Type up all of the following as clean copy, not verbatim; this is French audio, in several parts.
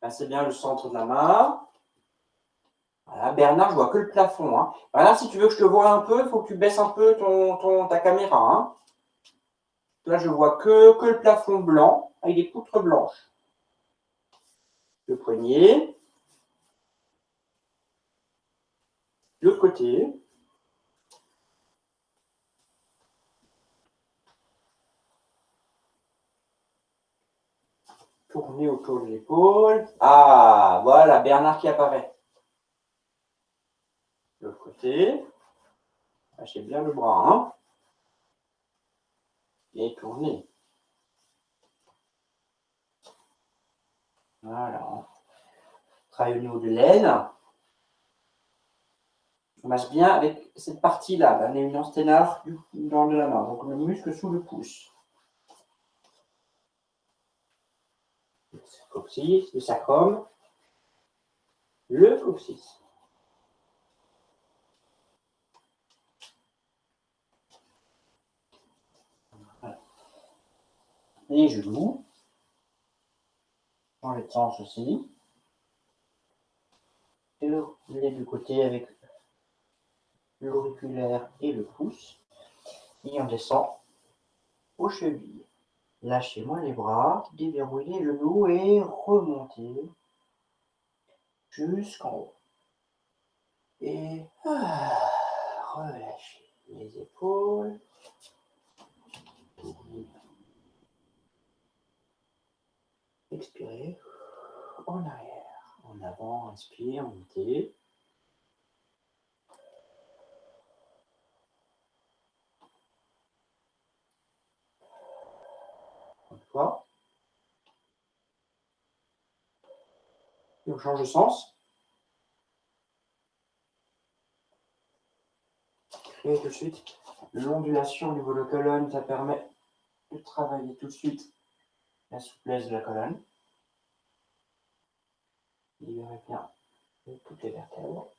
Massez bien le centre de la main. Voilà, Bernard, je vois que le plafond. Hein. Bernard, si tu veux que je te voie un peu, il faut que tu baisses un peu ta caméra. Hein. Là, je vois que le plafond blanc avec des poutres blanches. Le poignet. De l'autre côté. Tournez autour de l'épaule. Ah, voilà, Bernard qui apparaît. De l'autre côté. Lâchez bien le bras. Hein. Et tournez. Voilà. Travaille au niveau de l'aine. On masse bien avec cette partie-là, la l'éminence ténard dans de la main, donc le muscle sous le pouce. Le coccyx, le sacrum, le coccyx. Voilà. Les genoux, dans les sens aussi. Et les deux côtés avec l'auriculaire et le pouce. Et on descend aux chevilles. Lâchez-moi les bras, déverrouillez le genou et remontez jusqu'en haut. Et relâchez les épaules. Expirez. En arrière, en avant, inspire, montez. Une fois. Et on change de sens. Et tout de suite, l'ondulation au niveau de la colonne, ça permet de travailler tout de suite la souplesse de la colonne. Libérez bien toutes les vertèbres.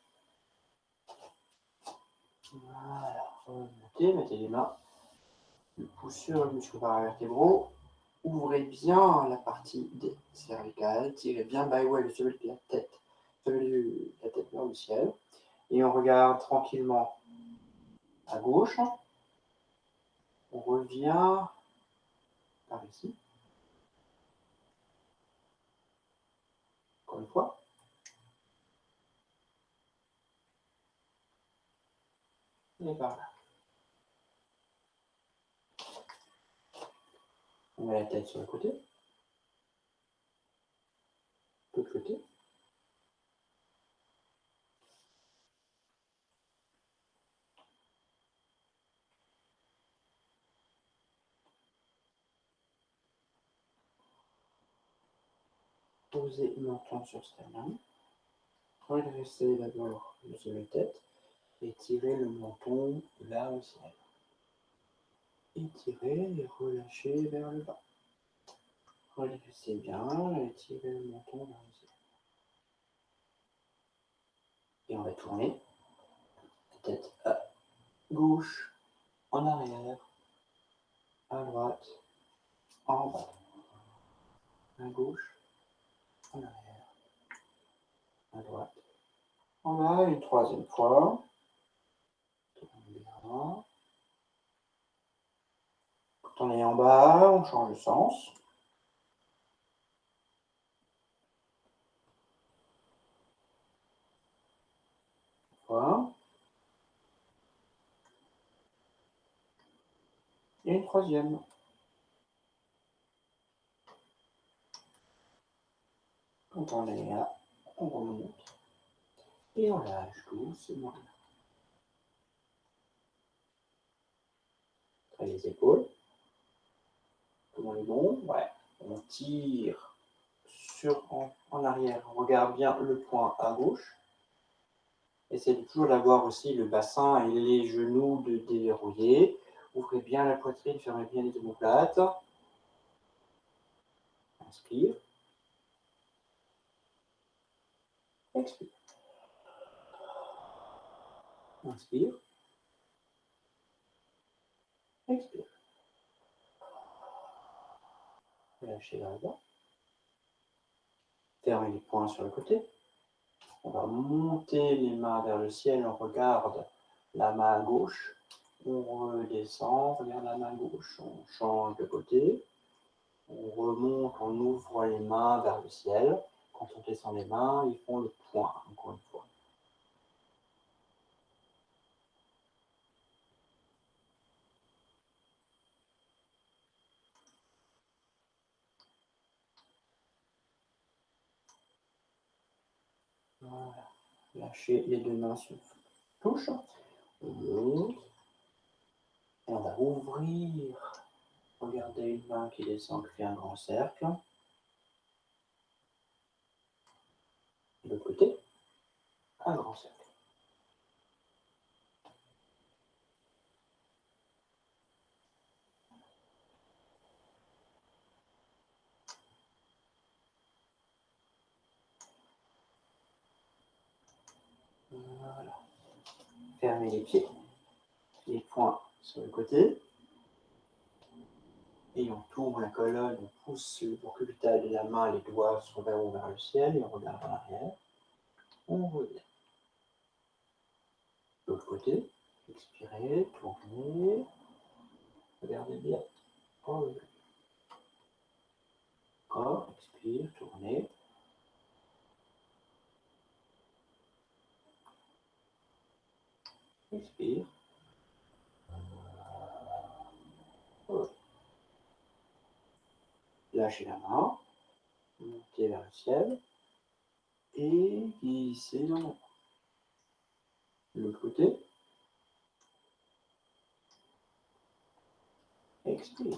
Voilà, remontez, mettez les mains, le pouce sur le muscle paravertébraux. Ouvrez bien la partie des cervicales, tirez bien le bywell, celui de la tête, vers le ciel. Et on regarde tranquillement à gauche. On revient par ici. Encore une fois. Et par là. On met la tête sur le côté. De l'autre côté. Posez le menton sur sternum. Redressez d'abord le sol de tête. Et tirez le menton là au ciel. Étirez et relâchez vers le bas. Redressez bien et tirez le menton vers le ciel. Et on va tourner la tête à gauche, en arrière, à droite, en bas. À gauche, en arrière, à droite, en bas. Une troisième fois. Tournez bien. Quand on est en bas, on change de sens. Voilà. Et une troisième. Quand on est là, on remonte. Et on lâche doucement. Travaille les épaules. Comment est bon? Ouais. On tire en arrière. On regarde bien le point à gauche. Essayez toujours d'avoir aussi le bassin et les genoux de déverrouiller. Ouvrez bien la poitrine, fermez bien les omoplates. Inspire. Expire. Inspire. Expire. Lâchez vers le bas. Fermez les poings sur le côté. On va monter les mains vers le ciel, on regarde la main gauche, on redescend, on regarde la main gauche, on change de côté, on remonte, on ouvre les mains vers le ciel. Quand on descend les mains, ils font le point, encore une fois. Voilà. Lâchez les deux mains sur la touche. On monte. Et on va ouvrir. Regardez une main qui descend, qui fait un grand cercle. De l'autre côté, un grand cercle. Voilà. Fermez les pieds, les poings sur le côté. Et on tourne la colonne, on pousse le cubital de la main, les doigts sont vers le ciel et on regarde en arrière. On revient. De l'autre côté, expirez, tournez. Regardez bien. Revez. Encore, expire, tournez. Expire. Revez. Lâchez la main, montez vers le ciel et glissez dans la main. De l'autre côté, expire.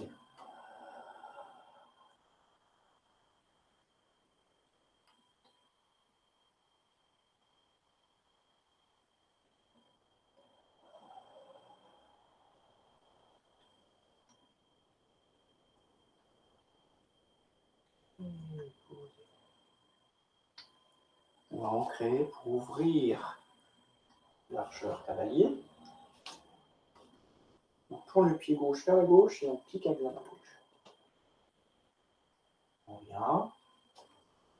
On va ancrer pour ouvrir l'archeur cavalier. On tourne le pied gauche vers la gauche et on pique avec la main gauche. On vient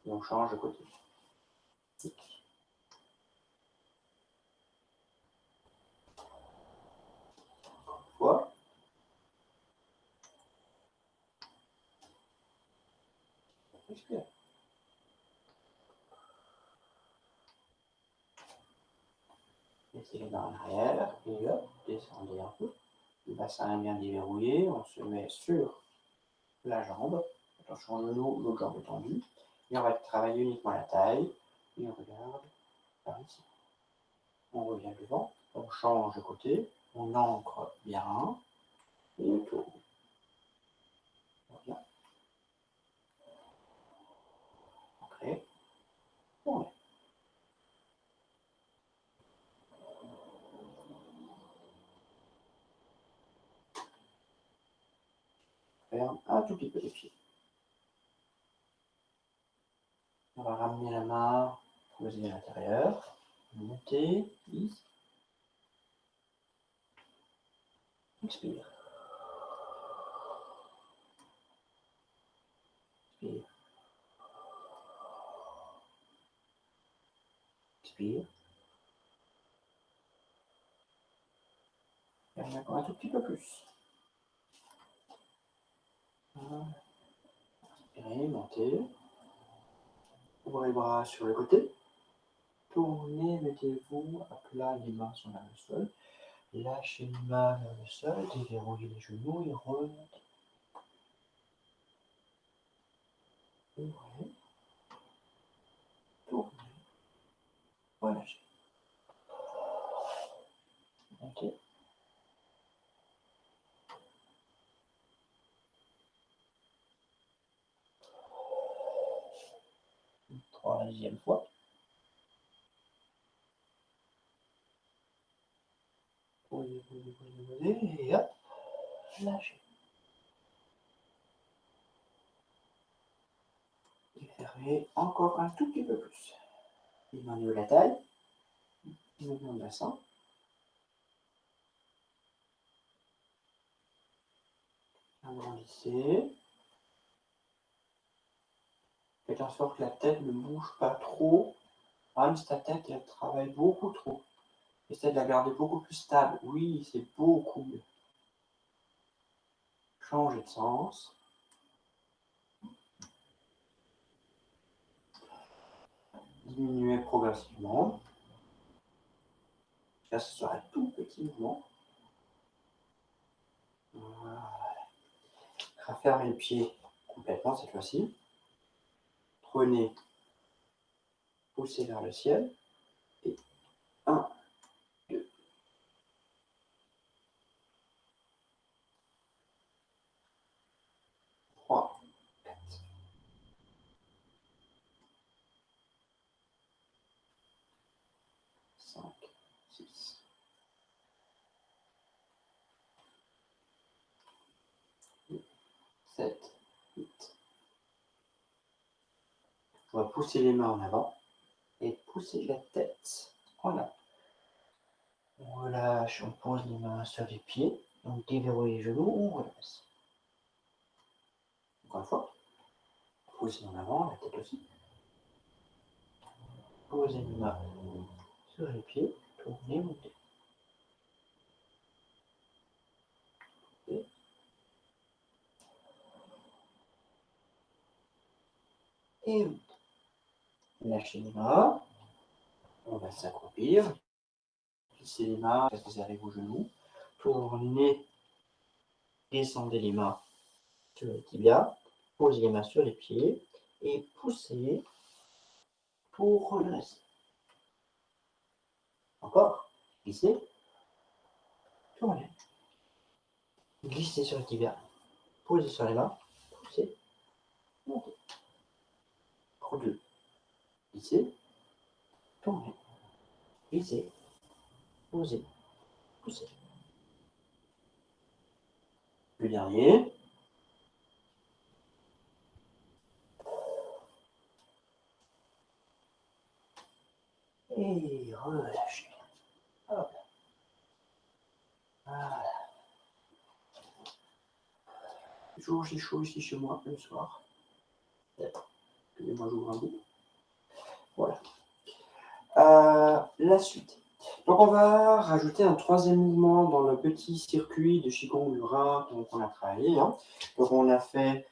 et on change de côté. Encore une fois. Expire. Laissez les mains en arrière et hop, descendez un peu. Le bassin est bien déverrouillé. On se met sur la jambe. Attention au genou, l'autre jambe est tendue. Et on va travailler uniquement la taille. Et on regarde par ici. On revient devant. On change de côté. On ancre bien. Et on tourne. On revient. Ancré. Tourne. Ferme un tout petit peu les pieds. On va ramener la main, poser à l'intérieur. Monter. Ici. Expire. Expire. Expire. Et encore un tout petit peu plus. Voilà. Inspirez, montez. Ouvrez les bras sur le côté. Tournez, mettez-vous à plat, les mains sont vers le sol. Lâchez les mains vers le sol, déverrouillez les genoux et remontez. Ouvrez. Tournez. Relâchez. Montez. Une troisième fois. Posez, posez, posez, posez, et hop, lâchez. Et fermez encore un tout petit peu plus. Les mains de la taille, mouvement de bassin. Agrandissez. Faites en sorte que la tête ne bouge pas trop. Même si ta tête, elle travaille beaucoup trop. Essaie de la garder beaucoup plus stable. Oui, c'est beaucoup mieux. Changez de sens. Diminuez progressivement. Là, ce sera un tout petit mouvement. Voilà. Fermez le pied complètement cette fois-ci. Prenez, poussez vers le ciel. Et 1, 2, 3, 4, 5, 6, 7, 8. On va pousser les mains en avant et pousser la tête en avant. On relâche, on pose les mains sur les pieds. On déverrouille les genoux, on relâche. Encore une fois, posez en avant, la tête aussi. Posez les mains sur les pieds, tournez, montez. Et lâchez les mains. On va s'accroupir. Plissez les mains, vous arrivez aux genoux. Tournez, descendez les mains sur les tibias. Posez les mains sur les pieds et poussez pour redresser. Encore. Glissez. Tournez. Glissez sur les tibias. Posez sur les mains. Poussez. Montez. Encore 2. Glissez. Tournez. Glissez. Posez. Poussez. Le dernier. Et relâchez. Hop. Voilà. Toujours j'ai chaud ici chez moi le soir. Excusez-moi, j'ouvre un bout. Voilà. La suite. Donc on va rajouter un troisième mouvement dans le petit circuit de Qigong du Rhin qu'on a travaillé. Hein. Donc on a fait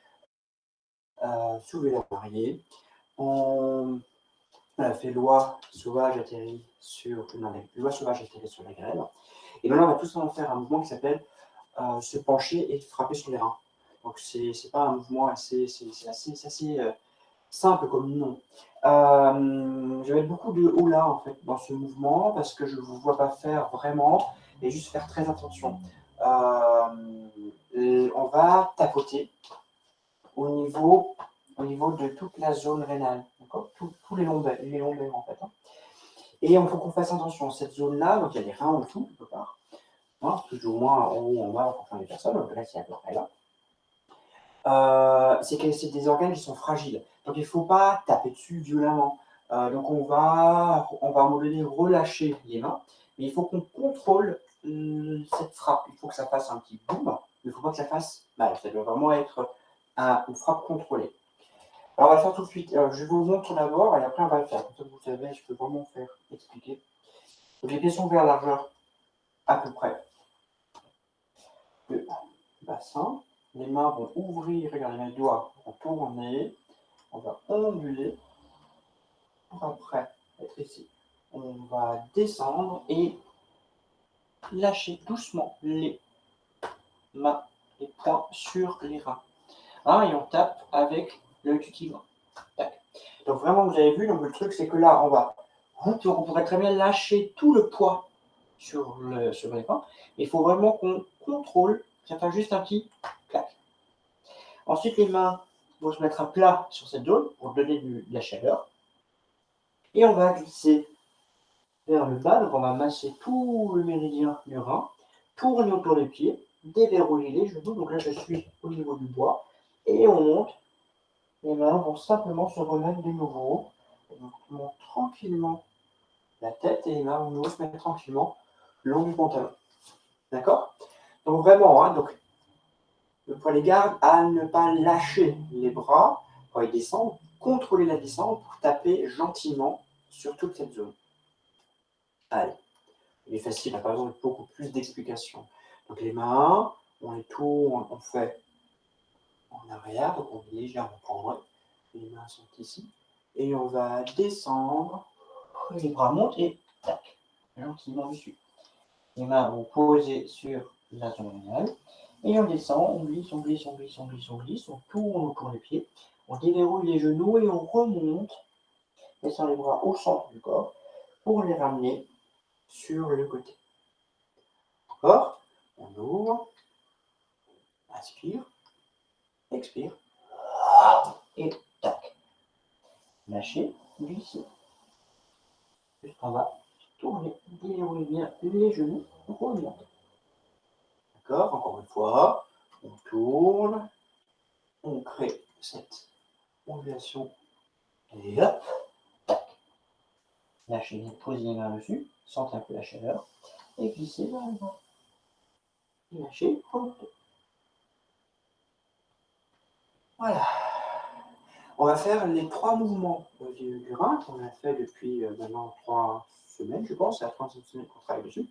soulever la mariée. On a fait loi sauvage atterri sur loi sauvage atterri sur la grève. Et maintenant on va tous en faire un mouvement qui s'appelle se pencher et frapper sur les reins. Donc c'est pas un mouvement assez simple comme nom. Je vais mettre beaucoup de hula en fait dans ce mouvement parce que je ne vous vois pas faire vraiment et juste faire très attention. On va tapoter au niveau de toute la zone rénale, tous les lombaires en fait. Hein. Et il faut qu'on fasse attention. Cette zone-là, donc il y a des reins en tout, quelque part. Hein, plus ou moins en haut, en bas, en fonction des personnes. Donc là, c'est à peu près là. C'est des organes qui sont fragiles. Donc il ne faut pas taper dessus violemment. Donc on va à un moment donné relâcher les mains, mais il faut qu'on contrôle cette frappe. Il faut que ça fasse un petit boum, mais il ne faut pas que ça fasse mal. Ça doit vraiment être une frappe contrôlée. Alors on va le faire tout de suite. Je vous montre d'abord et après on va le faire. Comme ça vous savez, je peux vraiment faire expliquer. Donc les pieds sont vers largeur à peu près le bassin. Les mains vont ouvrir, regardez mes doigts vont tourner. On va onduler pour après être ici. On va descendre et lâcher doucement les mains, les poings sur les reins. Hein, et on tape avec le tigre. Donc vraiment, vous avez vu, donc le truc c'est que là, on pourrait très bien lâcher tout le poids sur les reins. Il faut vraiment qu'on contrôle, ça fait juste un petit clac. Ensuite, les mains vont se mettre à plat sur cette zone pour donner de la chaleur. Et on va glisser vers le bas, donc on va masser tout le méridien du rein, tourner autour des pieds, déverrouiller les genoux, donc là je suis au niveau du bois, et on monte, les mains vont simplement se remettre de nouveau, donc on monte tranquillement la tête et les mains vont se mettre tranquillement le long du pantalon. D'accord? Donc vraiment, hein, donc, prenez garde à ne pas lâcher les bras quand ils descendent, contrôler la descente pour taper gentiment sur toute cette zone. Allez, il est facile, il n'a pas besoin de beaucoup plus d'explications. Donc les mains, on les tourne, on fait en arrière, donc on est légèrement prendre. Les mains sont ici. Et on va descendre, les bras montent et tac, gentiment dessus. Les mains vont poser sur la zone abdominale. Et on descend, on glisse, on glisse, on glisse, on glisse, on glisse, on tourne autour des pieds, on déverrouille les genoux et on remonte, laissant les bras au centre du corps pour les ramener sur le côté. Encore, on ouvre, inspire, expire, et tac. Lâchez, glissez. Jusqu'en bas, tournez, déverrouillez bien les genoux, remonte. D'accord, encore une fois, on tourne, on crée cette ondulation, et hop, tac. Lâchez, posez les mains dessus, sentez un peu la chaleur, et glissez vers le bas. Lâchez, remontez. Voilà. On va faire les 3 mouvements du rein qu'on a fait depuis maintenant 3 semaines, je pense, c'est la 3e semaine qu'on travaille dessus.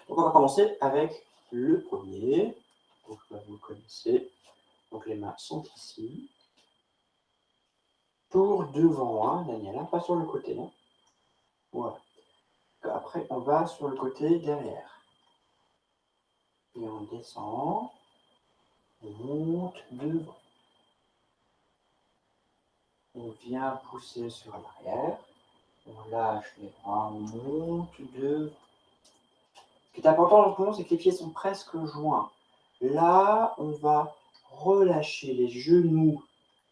Donc on va commencer avec le premier. Donc vous le connaissez. Donc les mains sont ici. Pour devant, hein, Daniel, hein, pas sur le côté. Hein. Voilà. Après, on va sur le côté derrière. Et on descend. On monte devant. On vient pousser sur l'arrière. On lâche les bras, on monte devant. Ce qui est important dans ce moment, c'est que les pieds sont presque joints. Là, on va relâcher, les genoux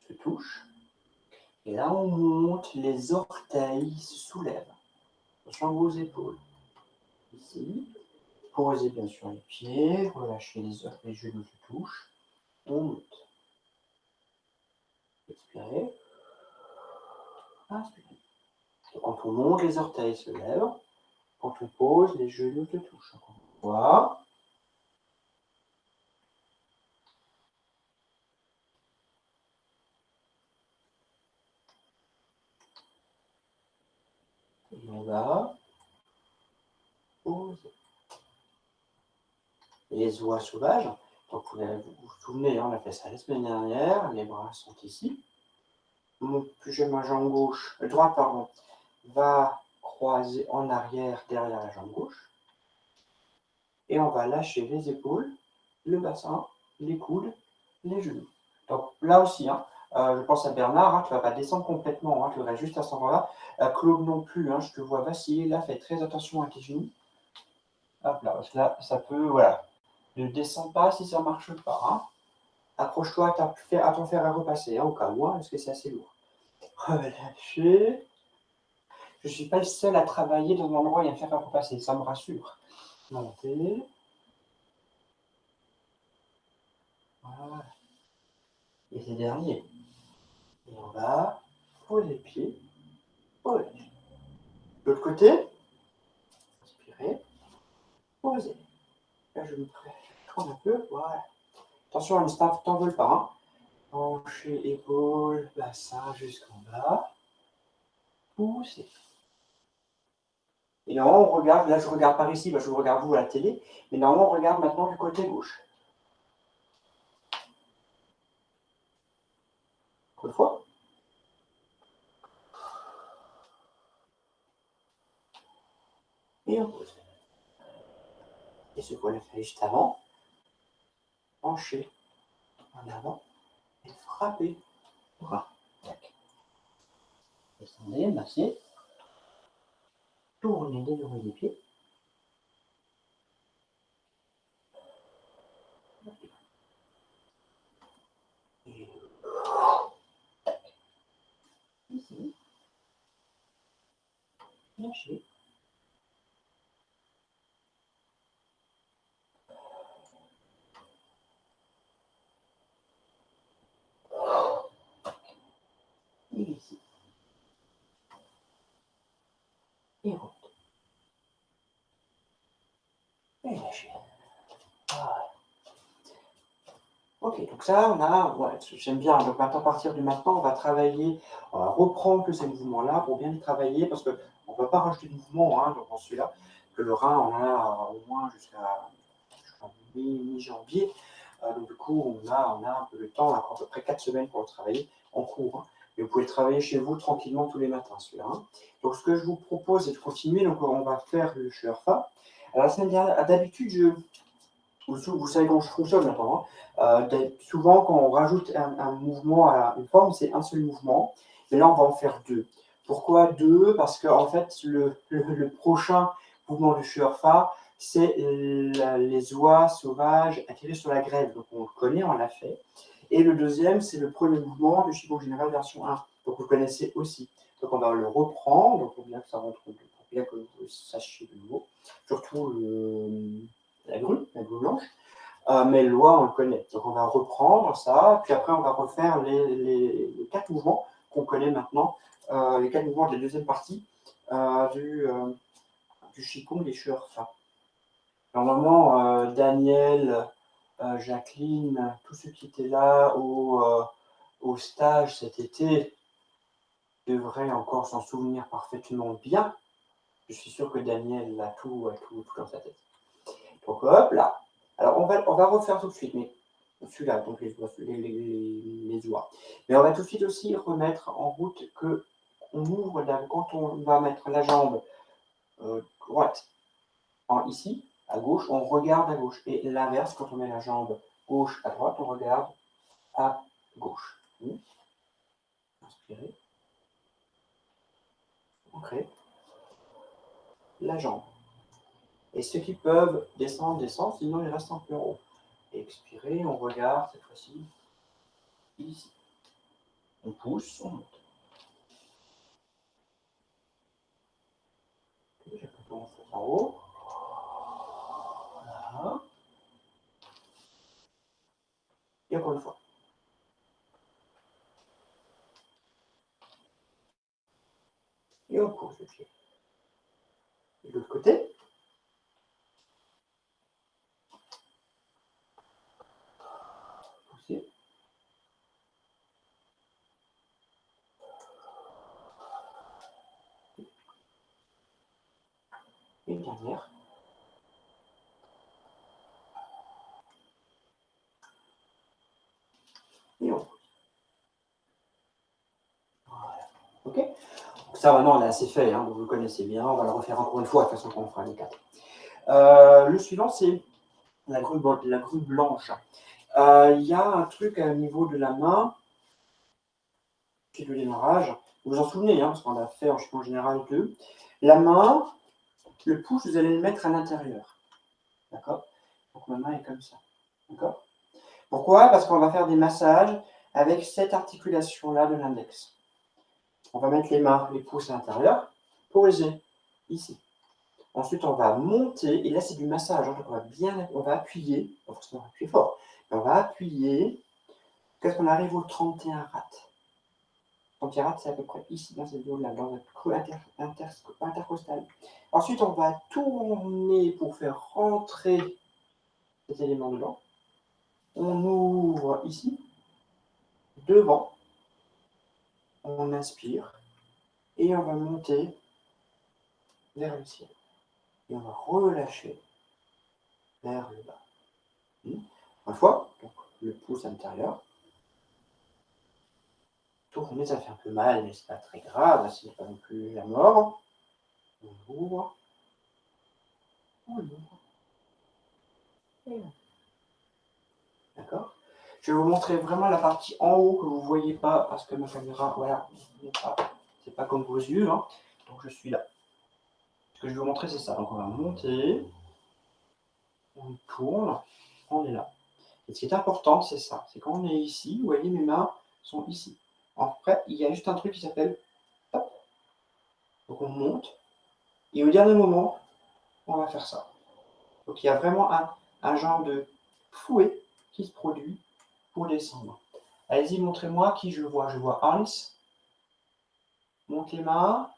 se touchent. Et là, on monte, les orteils se soulèvent. Attention vos épaules. Ici, posez bien sûr les pieds, relâchez les genoux se touchent. On monte. Expirez. Inspirez. Et quand on monte, les orteils se lèvent. Quand on pose, les genoux se touchent. Encore une fois. Et on va poser. Les oies sauvages. Donc vous vous souvenez, on a fait ça la semaine dernière. Les bras sont ici. Ma jambe gauche, droite, pardon, va croiser en arrière derrière la jambe gauche. Et on va lâcher les épaules, le bassin, les coudes, les genoux. Donc là aussi, hein, je pense à Bernard, hein, tu ne vas pas descendre complètement, hein, tu restes juste à cet endroit-là. Claude non plus, hein, je te vois vaciller, là, fais très attention à tes genoux. Hop là, parce que là, ça peut, voilà. Ne descends pas si ça ne marche pas. Hein. Accroche-toi à ton fer à repasser, hein, au cas où, hein, parce que c'est assez lourd. Relâchez. Je ne suis pas le seul à travailler dans un endroit et à me faire repasser, ça me rassure. Montez. Voilà. Et c'est dernier. Et on va poser les pieds. Relâchez. De l'autre côté. Inspirez. Posez. Là, je me tourne un peu. Voilà. Attention, ne t'envole pas. Hein. Hanché, épaules, bassin jusqu'en bas. Poussez. Et normalement, on regarde, là je regarde par ici, je vous regarde vous à la télé, mais normalement, on regarde maintenant du côté gauche. Encore une fois. Et on pose. Et ce qu'on a fait juste avant, pencher en avant et frapper. Bras. Tac. Descendez, massez. Tournez, déverrouillez les pieds. Et tac. Ici. Lâchez. Et ici. Et route. Et lâchez. Voilà. Ok. Ok, donc ça, on a, ouais, j'aime bien. Donc maintenant, à partir de maintenant, on va travailler, on va reprendre tous ces mouvements-là pour bien les travailler parce qu'on ne va pas rajouter de mouvements hein, donc dans celui-là. Que le rein, on a au moins jusqu'à mi-janvier. Donc du coup, on a un peu de temps, on a à peu près 4 semaines pour le travailler en cours. Hein. Et vous pouvez le travailler chez vous tranquillement tous les matins, celui-là. Hein. Donc ce que je vous propose, c'est de continuer. Donc on va faire le Sherpa. Alors la semaine dernière, d'habitude, vous savez comment je fonctionne maintenant. Hein. Souvent, quand on rajoute un mouvement à une forme, c'est un seul mouvement. Mais là, on va en faire deux. Pourquoi deux? Parce que en fait, le prochain mouvement du Sherpa, c'est les oies sauvages attirées sur la grève. Donc on le connaît, on l'a fait. Et le deuxième, c'est le premier mouvement du Qigong général version 1. Donc vous connaissez aussi. Donc on va le reprendre, donc pour bien que ça rentre, pour bien que vous sachiez de nouveau. Surtout la grue blanche. Mais le loi, on le connaît. Donc on va reprendre ça, puis après on va refaire les 4 mouvements qu'on connaît maintenant, les 4 mouvements de la deuxième partie du Qigong des Sherpa. Normalement, Daniel, Jacqueline, tous ceux qui étaient là au stage cet été devraient encore s'en souvenir parfaitement bien. Je suis sûr que Daniel a tout dans sa tête. Donc hop là. Alors on va refaire tout de suite, mais celui-là, donc les oies. Mais on va tout de suite aussi remettre en route que on ouvre quand on va mettre la jambe droite ici, à gauche, on regarde à gauche. Et l'inverse, quand on met la jambe gauche à droite, on regarde à gauche. Inspirez. Ancrez la jambe. Et ceux qui peuvent descendre, descendent, sinon ils restent un peu en haut. Expirez, on regarde cette fois-ci ici. On pousse, on monte. Okay, je peux commencer en haut. Voilà. Et encore une fois. Et on pousse le pied. Et de l'autre côté. Poussez. Et une dernière. Et on pousse. Voilà. Ok. Donc ça, maintenant, on a assez fait. Hein, vous le connaissez bien. On va le refaire encore une fois, de toute façon, quand on fera les 4. Le suivant, c'est la grue blanche. Il y a un truc au niveau de la main, qui est le démarrage. Vous vous en souvenez, hein, parce qu'on l'a fait en général 2. La main, le pouce, vous allez le mettre à l'intérieur. D'accord? Donc ma main est comme ça. D'accord? Pourquoi? Parce qu'on va faire des massages avec cette articulation-là de l'index. On va mettre les mains, les pouces à l'intérieur, poser ici. Ensuite, on va monter, et là c'est du massage, hein, donc on va appuyer, pas forcément appuyer fort, mais on va appuyer jusqu'à ce qu'on arrive au 31 rats. 31 rats, c'est à peu près ici, dans cette zone-là, dans notre creux intercostal. Ensuite, on va tourner pour faire rentrer cet élément dedans. On ouvre ici, devant, on inspire, et on va monter vers le ciel. Et on va relâcher vers le bas. Une fois, donc le pouce intérieur. Tourner, ça fait un peu mal, mais c'est pas très grave, c'est pas non plus la mort. On ouvre. On ouvre. Et on... D'accord? Je vais vous montrer vraiment la partie en haut que vous ne voyez pas parce que ma caméra, voilà, c'est pas comme vos yeux. Hein. Donc je suis là. Ce que je vais vous montrer, c'est ça. Donc on va monter. On tourne. On est là. Et ce qui est important, c'est ça. C'est quand on est ici, vous voyez, mes mains sont ici. Après, il y a juste un truc qui s'appelle hop. Donc on monte. Et au dernier moment, on va faire ça. Donc il y a vraiment un genre de fouet qui se produit pour descendre. Allez-y, montrez-moi qui je vois. Je vois Hans. Monte les mains.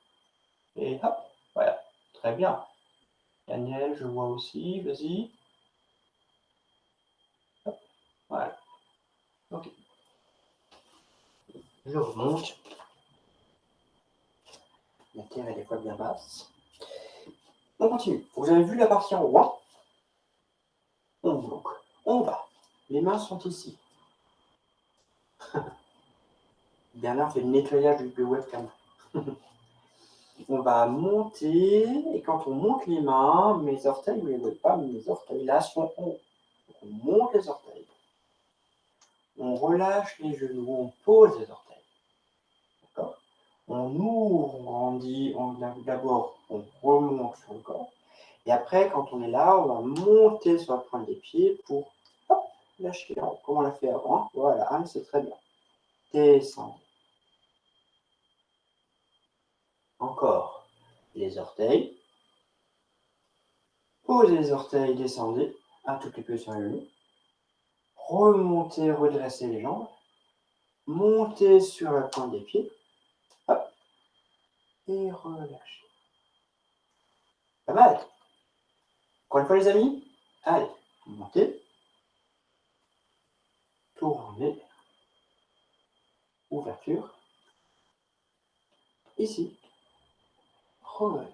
Et hop. Voilà. Très bien. Daniel, je vois aussi. Vas-y. Hop. Voilà. Ok. Je remonte. La terre est des fois bien basse. On continue. Vous avez vu la partie en haut, hein? Donc, on va. Les mains sont ici. Bernard fait le nettoyage du webcam. On va monter, et quand on monte les mains, mes orteils, vous ne les voyez pas, mais mes orteils là sont en haut. On monte les orteils. On relâche les genoux, on pose les orteils. D'accord? On ouvre, on grandit, d'abord on remonte sur le corps. Et après, quand on est là, on va monter sur la pointe des pieds pour hop, lâcher en haut, comme on l'a fait avant. Voilà, Anne, c'est très bien. Descendez. Encore les orteils. Posez les orteils, descendez un tout petit peu sur les genoux. Remontez, redressez les jambes. Montez sur la pointe des pieds. Hop. Et relâchez. Pas mal. Encore une fois, les amis. Allez, montez. Tournez. Ouverture. Ici. Relâche.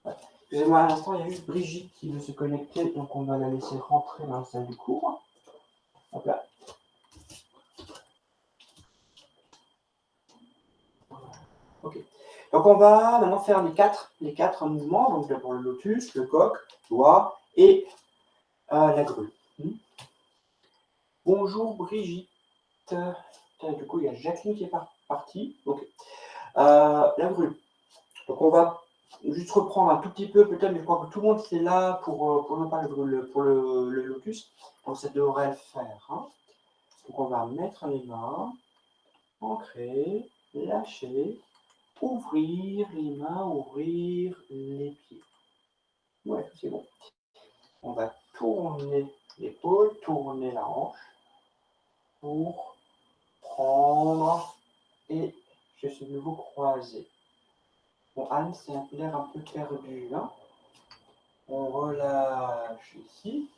Ouais. Excusez-moi, à l'instant, il y a eu Brigitte qui veut se connecter, donc on va la laisser rentrer dans la salle du cours. Hop là. Ok. Donc on va maintenant faire les quatre mouvements. Donc d'abord le lotus, le coq, l'oie et la grue. Bonjour Brigitte. Du coup, il y a Jacqueline qui est partie. Ok. La grue. Donc on va juste reprendre un tout petit peu, peut-être, mais je crois que tout le monde était là pour non pas pour le lotus. Donc ça devrait le faire. Hein. Donc on va mettre les mains, ancrer, lâcher, ouvrir les mains, ouvrir les pieds. Ouais, c'est bon. On va tourner l'épaule, tourner la hanche pour prendre et je suis de nouveau croisé. Bon, Anne, c'est l'air un peu perdu. Hein. On relâche ici.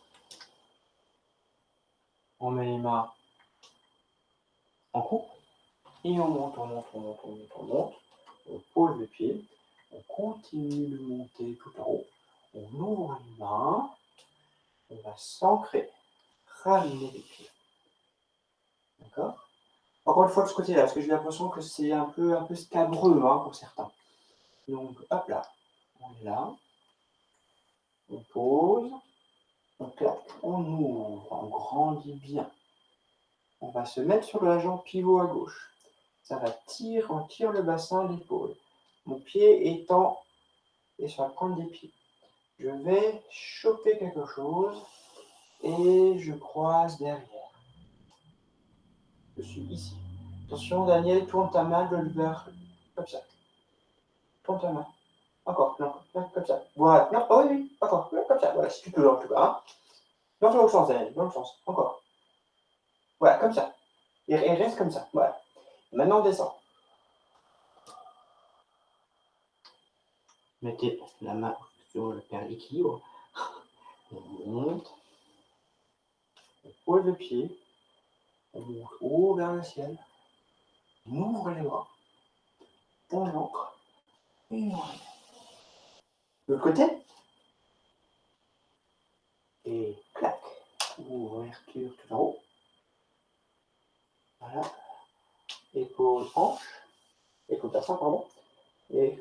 On met les mains en coupe. Et on monte, on monte, on monte, on monte, on monte. On pose le pied. On continue de monter tout en haut. On ouvre les mains. On va s'ancrer. Ramener les pieds. D'accord? Encore une fois de ce côté-là, parce que j'ai l'impression que c'est un peu scabreux hein, pour certains. Donc, hop là. On est là. On pose. On claque. On ouvre. On grandit bien. On va se mettre sur la jambe pivot à gauche. Ça va tirer, on tire le bassin, l'épaule. Mon pied étant et sur la pointe des pieds. Je vais choper quelque chose et je croise derrière. Je suis ici. Attention, Daniel, tourne ta main vers comme ça. Tourne ta main. Encore, non, comme ça. Voilà. Non, oh oui, encore, comme ça. Voilà, si tu peux en tout cas. Hein. Dans l'autre sens, Daniel, dans l'autre sens. Encore. Voilà, comme ça. Et reste comme ça. Voilà. Maintenant, on descend. Mettez la main sur le l'équilibre. On monte. On pose le pied. On monte haut vers le ciel. On ouvre les bras. On ancre. Et on revient. De l'autre côté. Et clac. Ouverture tout en haut. Voilà. Épaule, hanche. Épaule bassin, pardon. Et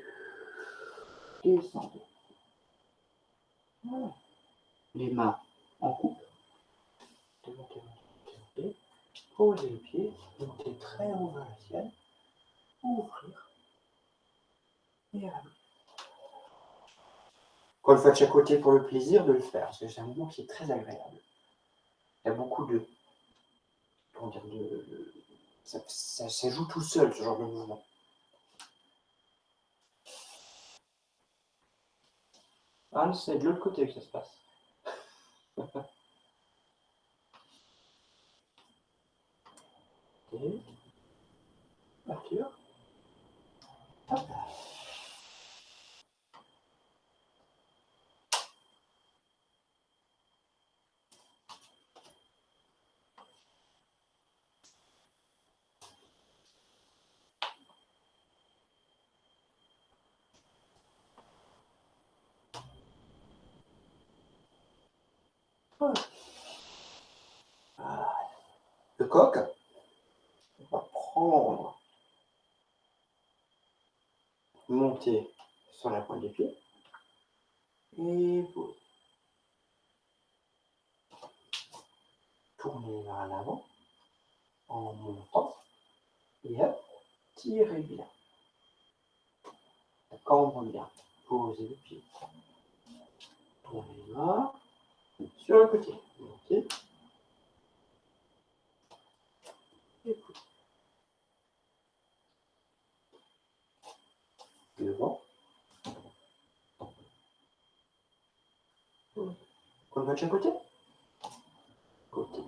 descendez. Voilà. Les mains en coupe. Montez, montez, montez. Posez les pieds. Montez très haut vers le ciel. Ouvrir. Et ramener. Encore une fois de chaque côté pour le plaisir de le faire. Parce que c'est un mouvement qui est très agréable. Il y a beaucoup de. Comment dire ça joue tout seul, ce genre de mouvement. Ah, c'est de l'autre côté que ça se passe. Et ouverture. Hop là. Voilà. Le coq, on va prendre, monter sur la pointe des pieds et poser. Tourner vers l'avant en montant et hop, tirez bien. Cambre bien. Posez le pied. Tournez les mains sur le côté. Montez. Et posez. Devant. Comme de chaque côté. Côté.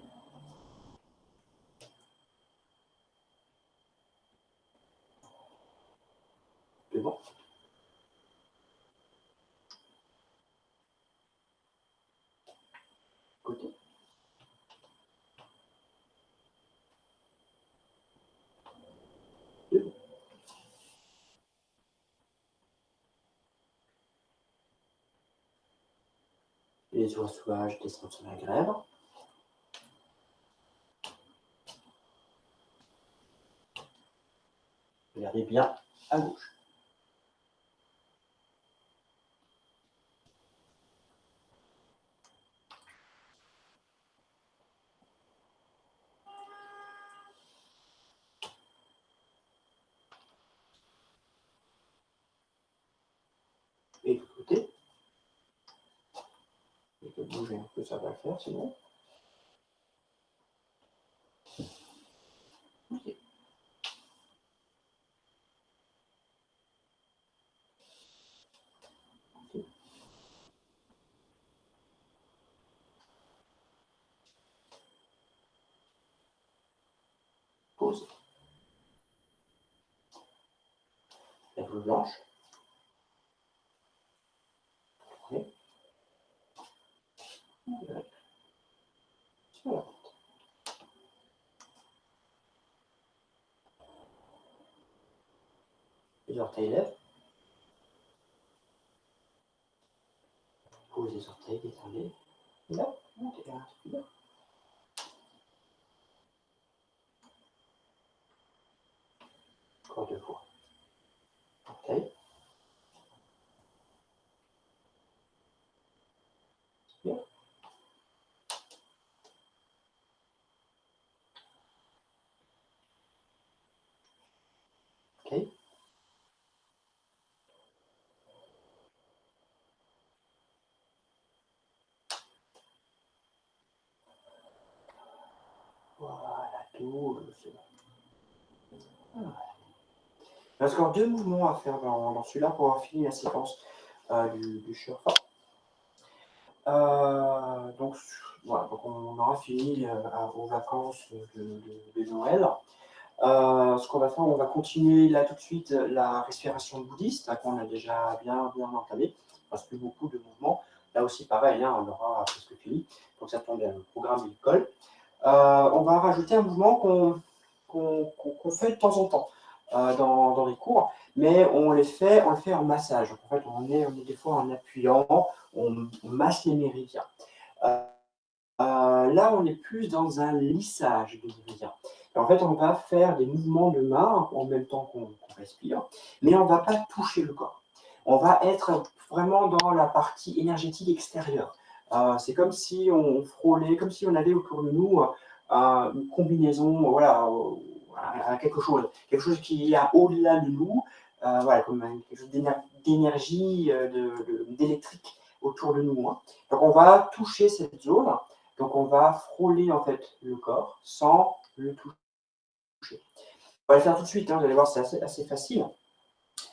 Devant. Côté. Devant. Les oies sauvages descendent sur la grève. Regardez bien à gauche. Et de l'autre côté. Et de bouger un peu, ça va le faire sinon. Ok. Ok. Pose. La blouse blanche. Tournez. Sur la tête. Les orteils lèvent. Posez les orteils, détendez. Et là, montez. Inspire. Encore deux fois. Orteil. Inspire. Ok. Voilà, tout doucement. Voilà. Il reste encore deux mouvements à faire dans celui-là pour avoir fini la séquence du Sherpa. Donc, voilà, donc on aura fini aux vacances de Noël. Ce qu'on va faire, on va continuer là tout de suite la respiration bouddhiste qu'on a déjà bien entamée. Il ne reste plus beaucoup de mouvements. Là aussi, pareil, hein, on aura presque fini. Donc ça tombe bien, le programme il colle. On va rajouter un mouvement qu'on fait de temps en temps dans les cours, mais on le fait en massage. Donc, en fait, on est des fois en appuyant, on masse les méridiens. Là, on est plus dans un lissage des méridiens. Et en fait, on va faire des mouvements de main en même temps qu'on respire, mais on ne va pas toucher le corps. On va être vraiment dans la partie énergétique extérieure. C'est comme si on frôlait, comme si on avait autour de nous une combinaison, voilà, quelque chose qui est au-delà de nous, voilà, comme quelque chose d'énergie, d'électrique autour de nous. Hein. Donc, on va toucher cette zone. Donc, on va frôler en fait le corps sans le toucher. On va le faire tout de suite, hein, vous allez voir, c'est assez facile.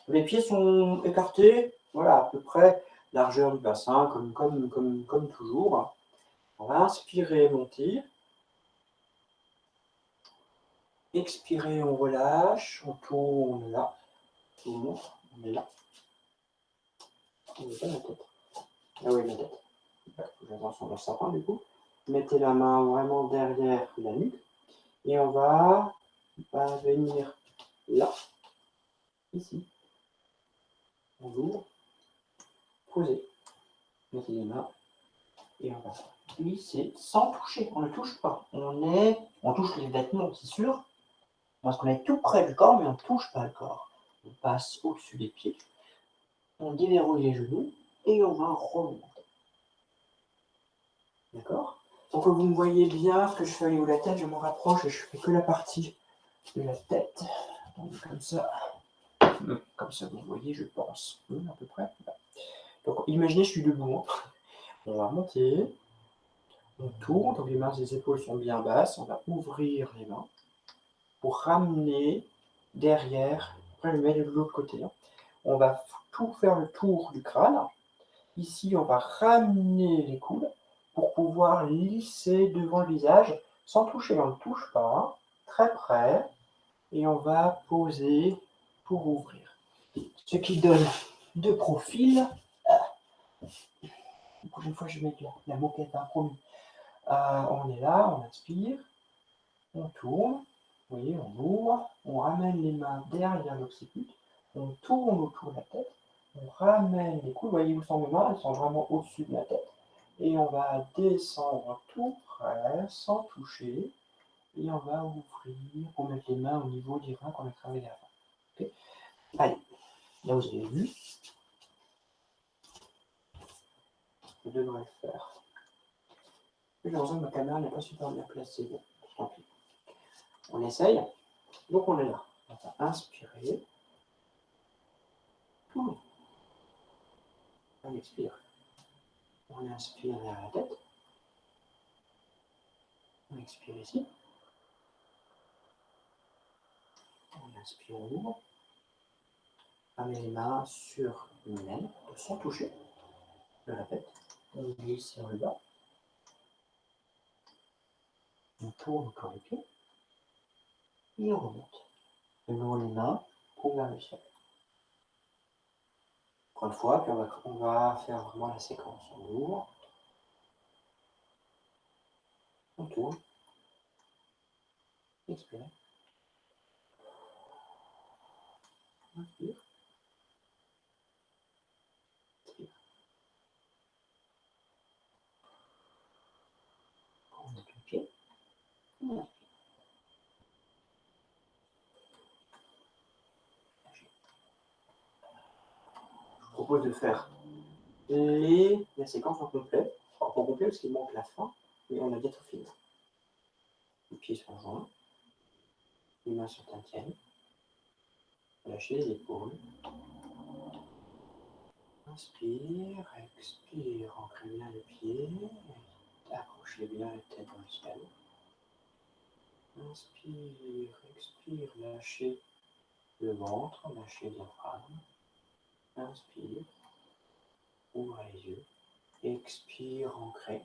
Les pieds sont écartés, voilà, à peu près largeur du bassin, comme toujours. On va inspirer, monter. Expirer, on relâche, on tourne là. Tout le monde, on est là. On n'est pas la tête. Ah oui, la tête. J'avance sur le sapin du coup. Mettez la main vraiment derrière la nuque. Et on va venir là, ici. On ouvre, poser. Mettez les mains et on va glisser sans toucher. On ne touche pas. On touche les vêtements, c'est sûr, parce qu'on est tout près du corps, mais on ne touche pas le corps. On passe au-dessus des pieds, on déverrouille les genoux et on va remonter. D'accord? Pour que vous me voyez bien ce que je fais au niveau de la tête, je me rapproche et je fais que la partie de la tête. Donc, comme ça, vous voyez, je pense. À peu près. Donc, imaginez, je suis debout. On va monter. On tourne, donc les mains et les épaules sont bien basses. On va ouvrir les mains pour ramener derrière. Après, je le mets de l'autre côté. On va tout faire le tour du crâne. Ici, on va ramener les coudes pour pouvoir lisser devant le visage sans toucher. On ne touche pas. Très près. Et on va poser pour ouvrir. Ce qui donne deux profils. La prochaine fois, je vais mettre la moquette, promis. On est là, on inspire, on tourne, vous voyez, on ouvre, on ramène les mains derrière l'occiput, on tourne autour de la tête, on ramène les coudes, voyez où sont mes mains, elles sont vraiment au-dessus de la tête, et on va descendre tout près, sans toucher, et on va ouvrir pour mettre les mains au niveau du rein qu'on a travaillé avant. Okay. Allez, là vous avez vu, je devrais le faire. J'ai l'impression que ma caméra n'est pas super bien placée, bon, tant pis. On essaye. Donc on est là. On va inspirer. On expire. On inspire derrière la tête. On expire ici. On inspire, on ouvre. On met les mains sur une aile sans toucher. Je répète. On glisse sur le bas. On tourne encore les pieds. Et on remonte. On ouvre les mains pour vers le ciel. Encore une fois, puis on va faire vraiment la séquence. On ouvre. On tourne. Expire. Inspire. Expire. On met le pied. On inspire. Je vous propose de faire la séquence en complet. Alors, en complet parce qu'il manque la fin, mais on a bientôt fini. Les pieds sont joints, les mains sont tiennent. Lâchez les épaules. Inspire, expire, ancrez bien les pieds. Accrochez bien la tête dans le ciel. Inspire, expire, lâchez le ventre, lâchez le diaphragme. Inspire, ouvrez les yeux. Expire, ancrez.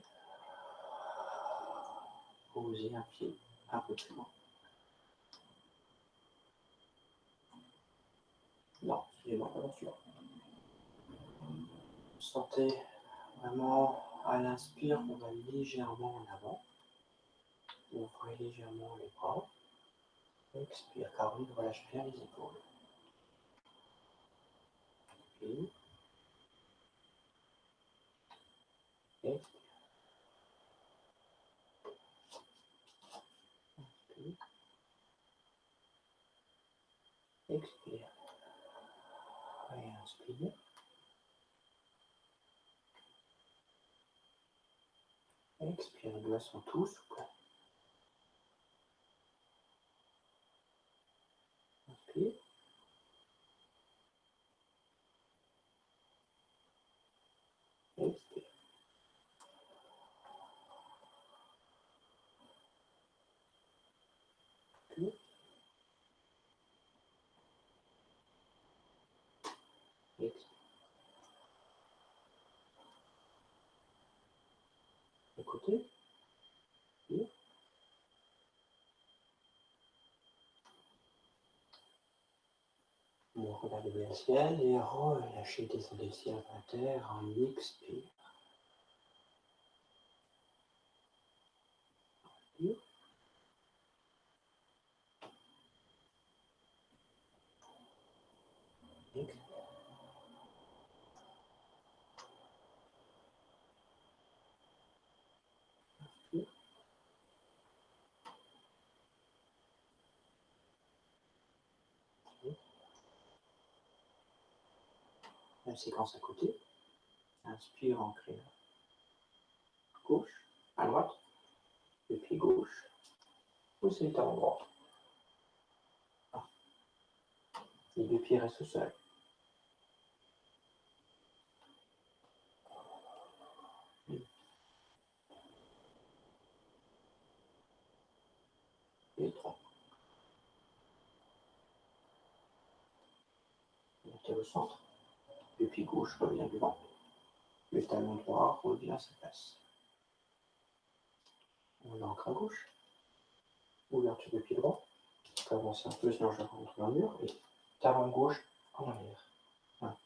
Posez un pied un peu plus loin. Non, excusez-moi, pas celui-là. Sentez vraiment à l'inspire, on va légèrement en avant. Ouvrez légèrement les bras. Expire, Caroline, relâche bien les épaules. Inspire. Expire. Inspire. Expire. Et inspire. Expire, les doigts sont tous souples. Inspire. Expire. Inspire. Expire. Écoutez. Inspire. Bon, regardez bien le ciel et relâchez, descendez le ciel vers la terre en expire. Inspire. Expire. La séquence à côté. Inspire, ancré à gauche, à droite, le pied gauche, poussez le talon droit. Les deux pieds restent au sol. Et 3. Montez au centre. Le pied gauche revient devant. Le talon droit revient à sa place. On ancre à gauche. Ouverture du pied droit. Avancez un peu sinon je rentre dans le mur. Et talon gauche en arrière. 1.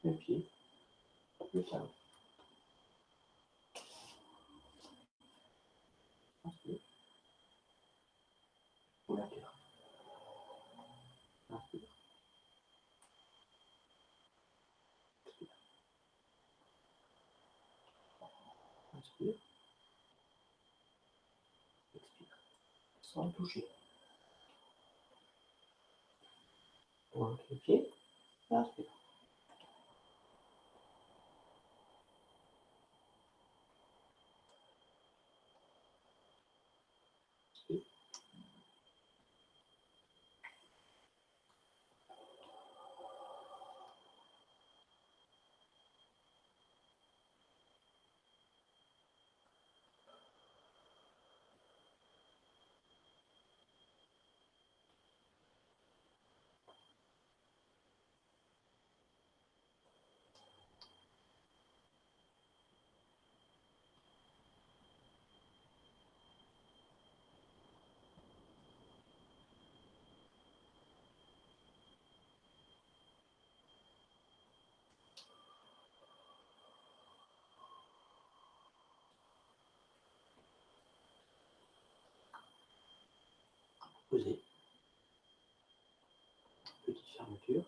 Le pied, le talon. Inspire. Ouverture. Inspire. Expire. Inspire. Expire. Sans toucher. Ouvre le pied. Inspire. Expire. Posez. Petite fermeture.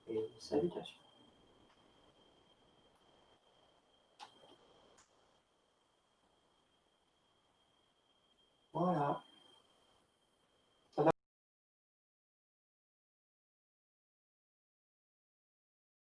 Et salutations. Voilà.